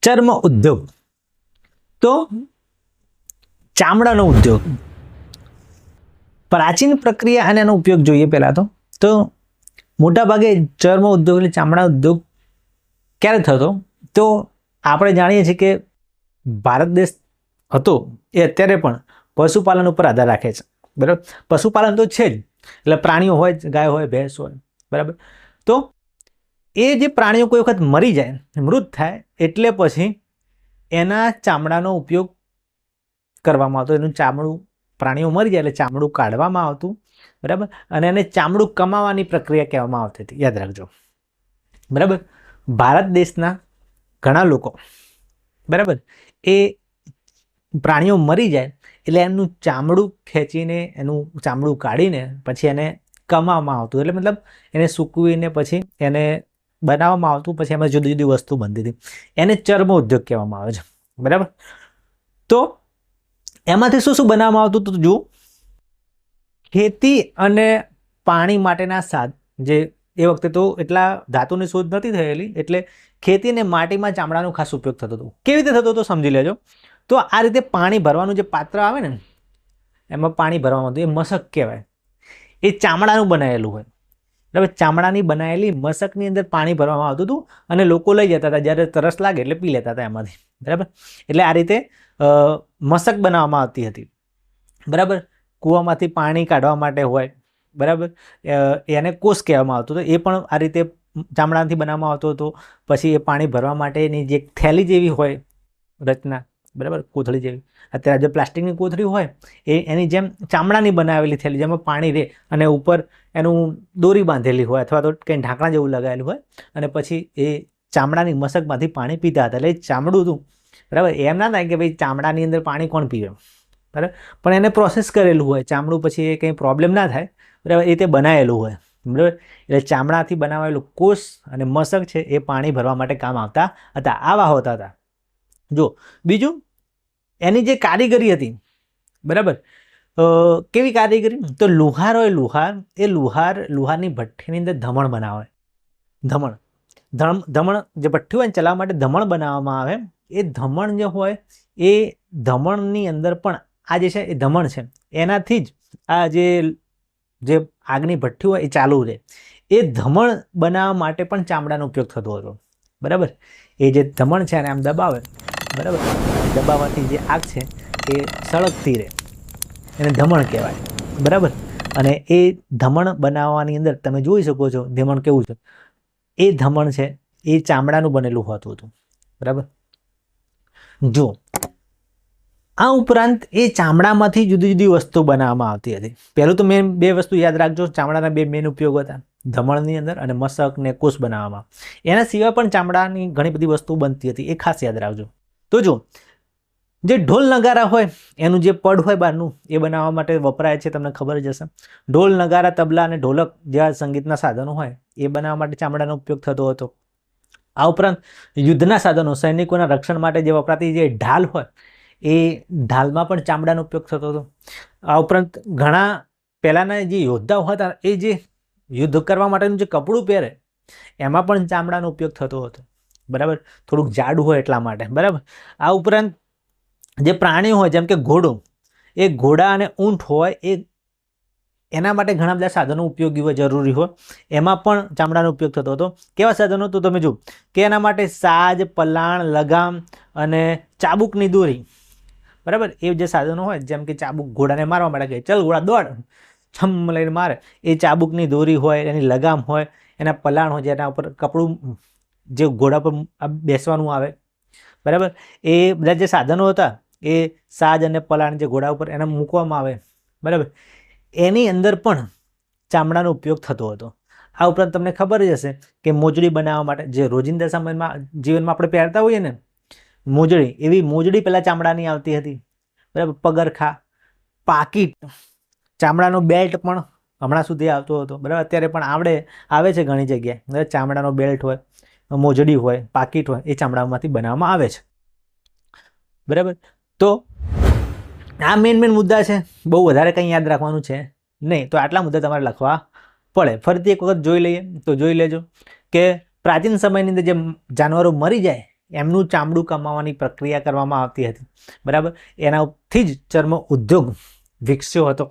ચર્મ ઉદ્યોગ. તો ચામડાનો ઉદ્યોગ, પ્રાચીન પ્રક્રિયા અને એનો ઉપયોગ જોઈએ. પહેલાં તો મોટાભાગે ચર્મ ઉદ્યોગ એટલે ચામડા ઉદ્યોગ ક્યારે થતો? તો આપણે જાણીએ છીએ કે ભારત દેશ હતો એ અત્યારે પણ પશુપાલન ઉપર આધાર રાખે છે. બરાબર. પશુપાલન તો છે જ, એટલે પ્રાણીઓ હોય, ગાય હોય, ભેંસ હોય, બરાબર. તો એ જે પ્રાણીઓ કોઈ વખત મરી જાય, મૃત થાય, એટલે પછી એના ચામડાનો ઉપયોગ કરવામાં આવતો. એનું ચામડું, પ્રાણીઓ મરી જાય એટલે ચામડું કાઢવામાં આવતું, બરાબર, અને એને ચામડું કમાવાની પ્રક્રિયા કહેવામાં આવતી હતી. યાદ રાખજો. બરાબર. ભારત દેશના ઘણા લોકો, બરાબર, એ પ્રાણીઓ મરી જાય એટલે એમનું ચામડું ખેંચીને, એનું ચામડું કાઢીને પછી એને કમાવામાં આવતું. એટલે મતલબ એને સૂકવીને પછી એને બનાવવામાં આવતું, પછી એમાં જુદી જુદી વસ્તુ બનતી હતી. એને ચર્મ ઉદ્યોગ કહેવામાં આવે છે. બરાબર. તો એમાંથી શું શું બનાવવામાં આવતું? તો જુઓ, ખેતી અને પાણી માટેના જે એ વખતે તો એટલા ધાતુની શોધ નથી થયેલી, એટલે ખેતી અને માટીમાં ચામડાનો ખાસ ઉપયોગ થતો હતો. કેવી રીતે થતો હતો સમજી લેજો. તો આ રીતે પાણી ભરવાનું જે પાત્ર આવે ને, એમાં પાણી ભરવામાં આવતું, એ મશક કહેવાય. એ ચામડાનું બનાવેલું હોય. બરાબર. ચામડાની બનાવેલી મશકની અંદર પાણી ભરવામાં આવતું હતું અને લોકો લઈ જતા હતા, જ્યારે તરસ લાગે એટલે પી લેતા હતા એમાંથી. બરાબર. એટલે આ રીતે મશક બનાવવામાં આવતી હતી. બરાબર. કૂવામાંથી પાણી કાઢવા માટે હોય, બરાબર, એને કોસ કહેવામાં આવતો હતો. એ પણ આ રીતે ચામડાથી બનાવવામાં આવતો હતો. પછી એ પાણી ભરવા માટેની જે થેલી જેવી હોય રચના, બરાબર, કોથળી જેવી, અત્યારે જે પ્લાસ્ટિકની કોથળી હોય એની જેમ ચામડાની બનાવેલી થેલી, જેમાં પાણી રહે અને ઉપર એનું દોરી બાંધેલી હોય અથવા તો કંઈ ઢાંકણા જેવું લગાવેલું હોય, અને પછી એ ચામડાની મશકમાંથી પાણી પીતા હતા. એટલે એ ચામડું હતું. બરાબર. એમ ના થાય કે ભાઈ ચામડાની અંદર પાણી કોણ પીવે, બરાબર, પણ એને પ્રોસેસ કરેલું હોય ચામડું, પછી એ કંઈ પ્રોબ્લેમ ના થાય, બરાબર, એ તે બનાવેલું હોય. બરાબર. એટલે ચામડાથી બનાવેલું કોષ અને મશક છે એ પાણી ભરવા માટે કામ આવતા હતા. આવા હોતા હતા. જો બીજું, એની જે કારીગરી હતી, બરાબર, કેવી કારીગરી? તો લુહાર હોય, લુહારની ભઠ્ઠીની અંદર ધમણ બનાવે. ધમણ જે ભઠ્ઠી હોય ને ચલાવવા માટે ધમણ બનાવવામાં આવે. એ ધમણ જે હોય એ ધમણની અંદર પણ આ જે છે એ ધમણ છે, એનાથી જ આ જે આગની ભઠ્ઠી હોય એ ચાલુ રહે. એ ધમણ બનાવવા માટે પણ ચામડાનો ઉપયોગ થતો હતો. બરાબર. એ જે ધમણ છે એને આમ દબાવે, બરાબર, દબાવવાથી જે આગ છે એ સળગતી રહે, એને ધમણ કહેવાય. બરાબર. અને એ ધમણ બનાવવાની અંદર તમે જોઈ શકો છો ધમણ કેવું છે. એ ધમણ છે એ ચામડાનું બનેલું હોતું હતું. બરાબર. જો આ ઉપરાંત એ ચામડામાંથી જુદી જુદી વસ્તુ બનાવવામાં આવતી હતી. પહેલું તો મેન બે વસ્તુ યાદ રાખજો, ચામડાના બે મેન ઉપયોગ હતા, ધમણની અંદર અને મશક ને કોષ બનાવવામાં. એના સિવાય પણ ચામડાની ઘણી બધી વસ્તુ બનતી હતી, એ ખાસ યાદ રાખજો. તો જો જે ઢોલ નગારા હોય એનું જે પડ હોય બહારનું, એ બનાવવા માટે વપરાય છે, તમને ખબર જ હશે. ઢોલ, નગારા, તબલા અને ઢોલક જેવા સંગીતના સાધનો હોય એ બનાવવા માટે ચામડાનો ઉપયોગ થતો હતો. આ ઉપરાંત યુદ્ધના સાધનો, સૈનિકોના રક્ષણ માટે જે વપરાતી જે ઢાલ હોય એ ઢાલમાં પણ ચામડાનો ઉપયોગ થતો હતો. આ ઉપરાંત ઘણા પહેલાંના જે યોદ્ધાઓ હતા એ જે યુદ્ધ કરવા માટેનું જે કપડું પહેરે એમાં પણ ચામડાનો ઉપયોગ થતો હતો. બરાબર. થોડુંક જાડું હોય એટલા માટે. બરાબર. આ ઉપરાંત જે પ્રાણીઓ હોય જેમ કે ઘોડો, એ ઘોડા અને ઊંટ હોય એના માટે ઘણા બધા સાધનો ઉપયોગી હોય, જરૂરી હોય, એમાં પણ ચામડાનો ઉપયોગ થતો હતો. કેવા સાધનો? તો તમે જુઓ કે એના માટે સાજ, પલાણ, લગામ અને ચાબુકની દોરી, બરાબર, એ જે સાધનો હોય, જેમ કે ચાબુક ઘોડાને મારવા માટે કહે ચલ ઘોડા દોડ, છમ લઈને મારે, એ ચાબુકની દોરી હોય, એની લગામ હોય, એના પલાણ હોય જેના ઉપર કપડું જે ઘોડા પર બેસવાનું આવે. બરાબર. એ બધા જે સાધનો હતા એ સાજ અને પલાણ જે ઘોડા ઉપર એને મૂકવામાં આવે. બરાબર. એની અંદર પણ ચામડાનો ઉપયોગ થતો હતો. આ ઉપરાંત તમને ખબર જ હશે કે મોજડી બનાવવા માટે જે રોજિંદા સમયમાં જીવનમાં આપણે પહેરતા હોઈએ ને મોજડી, એવી મોજડી પહેલાં ચામડાની આવતી હતી. બરાબર. પગરખા, પાકીટ, ચામડાનો બેલ્ટ પણ હમણાં સુધી આવતો હતો, બરાબર. અત્યારે પણ આવે છે ઘણી જગ્યાએ. ચામડાનો બેલ્ટ હોય, મોજડી હોય, પાકીટ હોય, એ ચામડામાંથી બનાવવામાં આવે છે, બરાબર. તો આ મેઇન મુદ્દા છે, બહુ વધારે કંઈ યાદ રાખવાનું છે નહીં. તો આટલા મુદ્દા તમારે લખવા પડે. ફરીથી એક વખત જોઈ લઈએ તો જોઈ લેજો કે પ્રાચીન સમયની અંદર જે જાનવરો મરી જાય એમનું ચામડું કમાવાની પ્રક્રિયા કરવામાં આવતી હતી, બરાબર. એનાથી જ ચર્મ ઉદ્યોગ વિકસ્યો હતો,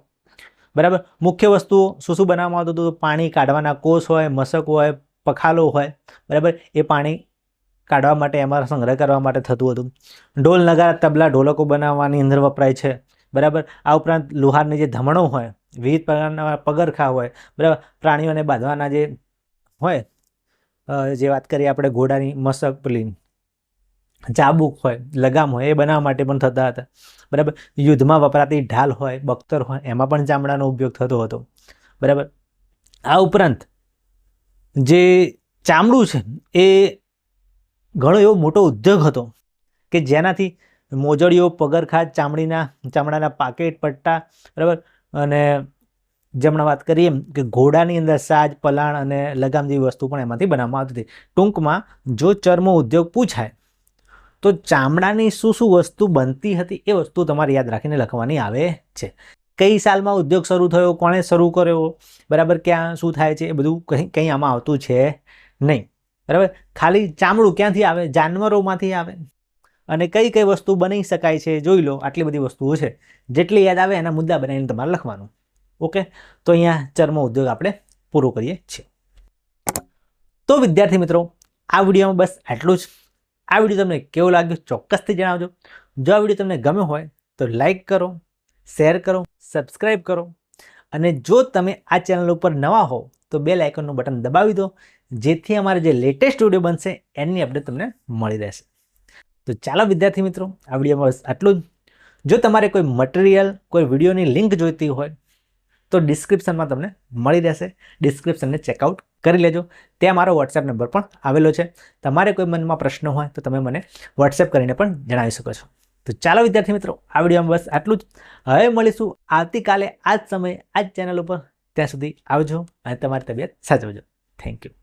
બરાબર. મુખ્ય વસ્તુઓ શું શું બનાવવામાં આવતું હતું? પાણી કાઢવાના કોષ હોય, મશક હોય, પખાલો હોય, બરાબર. એ પાણી કાઢવા માટે, એમાં સંગ્રહ કરવા માટે થતું હતું. ઢોલ, નગારા, તબલા, ઢોલકો બનાવવાની અંદર વપરાય છે, બરાબર. આ ઉપરાંત લુહારની જે ધમણો હોય, વિવિધ પ્રકારના પગરખા હોય, બરાબર. પ્રાણીઓને બાંધવાના જે હોય, જે વાત કરીએ આપણે ઘોડાની મશક, પેલી ચાબુક હોય, લગામ હોય, એ બનાવવા માટે પણ થતા હતા, બરાબર. યુદ્ધમાં વપરાતી ઢાલ હોય, બખ્તર હોય, એમાં પણ ચામડાનો ઉપયોગ થતો હતો, બરાબર. આ ઉપરાંત જે ચામડું છે એ ઘણો એવો મોટો ઉદ્યોગ હતો કે જેનાથી મોજડીઓ, પગરખા, ચામડાના પાકેટ, પટ્ટા, બરાબર. અને જેમણે વાત કરીએ એમ કે ઘોડાની અંદર સાજ, પલાણ અને લગામ જેવી વસ્તુ પણ એમાંથી બનાવવામાં આવતી હતી. ટૂંકમાં જો ચર્મ ઉદ્યોગ પૂછાય તો ચામડાની શું શું વસ્તુ બનતી હતી એ વસ્તુ તમારે યાદ રાખીને લખવાની આવે છે. કઈ સાલમાં ઉદ્યોગ શરૂ થયો, કોણે શરૂ કર્યો, બરાબર. ક્યાં શું થાય છે, એ બધું કંઈ આમાં આવતું છે નહીં, બરાબર. ખાલી ચામડું ક્યાંથી આવે? જાનવરોમાંથી આવે. અને કઈ કઈ વસ્તુ બની શકાય છે જોઈ લો. આટલી બધી વસ્તુઓ છે, જેટલી યાદ આવે એના મુદ્દા બનાવીને તમારે લખવાનું. ઓકે, તો અહીંયા ચર્મ ઉદ્યોગ આપણે પૂરો કરીએ છીએ. તો વિદ્યાર્થી મિત્રો, આ વિડીયોમાં બસ આટલું જ. આ વિડીયો તમને કેવો લાગ્યો ચોક્કસથી જણાવજો. જો આ વિડીયો તમને ગમ્યો હોય તો લાઈક કરો, શેર કરો, સબસ્ક્રાઈબ કરો. અને જો તમે આ ચેનલ ઉપર નવા હો તો બેલ આઇકોનનું બટન દબાવી દો, જેથી અમારે જે લેટેસ્ટ વિડીયો બનશે એની અપડેટ તમને મળી રહેશે. તો ચાલો વિદ્યાર્થી મિત્રો, આ વિડીયોમાં બસ આટલું જ. જો તમારે કોઈ મટીરિયલ, કોઈ વિડીયોની લિંક જોઈતી હોય તો ડિસ્ક્રિપ્શનમાં તમને મળી રહેશે. ડિસ્ક્રિપ્શનને ચેકઆઉટ કરી લેજો. ત્યાં મારો વોટ્સએપ નંબર પણ આવેલો છે. તમારે કોઈ મનમાં પ્રશ્ન હોય તો તમે મને વોટ્સએપ કરીને પણ જણાવી શકો છો. તો ચાલો વિદ્યાર્થી મિત્રો, આ વિડીયોમાં બસ આટલું જ. હવે મળીશું આવતીકાલે આ જ સમયે આ જ ચેનલ ઉપર. ત્યાં સુધી આવજો અને તમારી તબિયત સાચવજો. Thank you.